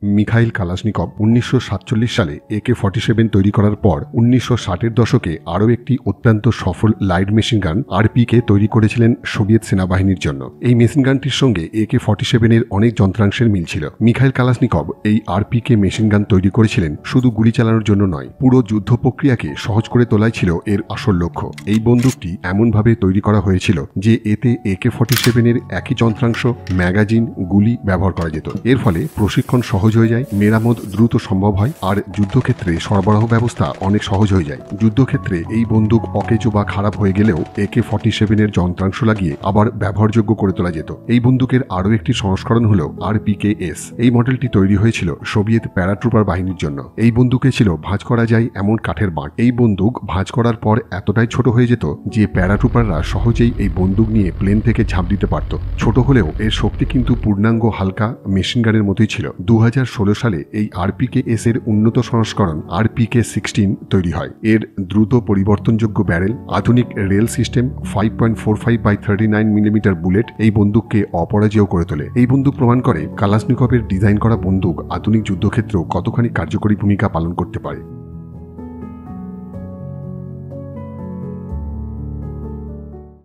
Mikhail Kalashnikov 1947 সালে AK-47 তৈরি করার পর 1960-এর দশকে আরও একটি অত্যন্ত সফল লাইট মেশিন গান আরপিকে তৈরি করেছিলেন সোভিয়েত সেনাবাহিনীর জন্য। এই মেশিন গানটির সঙ্গে AK-47-এর অনেক যন্ত্রাংশের মিল ছিল। মিখাইল কালাশনিকভ এই আরপিকে মেশিন গান তৈরি করেছিলেন শুধু গুলি চালানোর জন্য নয়, পুরো যুদ্ধ প্রক্রিয়াকে সহজ করে তোলাই ছিল এর আসল লক্ষ্য। এই বন্দুকটি এমনভাবে তৈরি করা হয়েছিল যে এতে AK-47-এর একই যন্ত্রাংশ, ম্যাগাজিন, গুলি ব্যবহার করা যেত। এর ফলে প্রশিক্ষণ সহজ হয়ে যায়, মেরামত দ্রুত সম্ভব হয়, আর যুদ্ধক্ষেত্রে সরবরাহ ব্যবস্থা অনেক সহজ হয়ে যায়। যুদ্ধক্ষেত্রে এই বন্দুক অকেজো বা খারাপ হয়ে গেলেও AK-47-এর যন্ত্রাংশ লাগিয়ে আবার ব্যবহারযোগ্য করে তোলা যেত। এই বন্দুকের আরও একটি সংস্করণ হল RPK-S। এই মডেলটি তৈরি হয়েছিল সোভিয়েত প্যারাট্রুপার বাহিনীর জন্য। এই বন্দুকে ছিল ভাঁজ করা যায় এমন কাঠের বাঁট। এই বন্দুক ভাঁজ করার পর এতটাই ছোট হয়ে যেত যে প্যারাট্রুপাররা সহজেই এই বন্দুক নিয়ে প্লেন থেকে ঝাঁপ দিতে পারত। ছোট হলেও এর শক্তি কিন্তু পূর্ণাঙ্গ হালকা মেশিনগানের মতোই ছিল। 2016 সালে এই RPK-S এর উন্নত সংস্করণ RPK-16 তৈরি হয়। এর দ্রুত পরিবর্তনযোগ্য ব্যারেল, আধুনিক rail system, 5.45x39 millimetre bullet এই বন্দুককে অপরাজেয় করে তোলে। এই বন্দুক প্রমাণ করে কালাশনিকভের ডিজাইন করা বন্দুক আধুনিক যুদ্ধক্ষেত্রেও কতখানি কার্যকরী ভূমিকা পালন করতে পারে।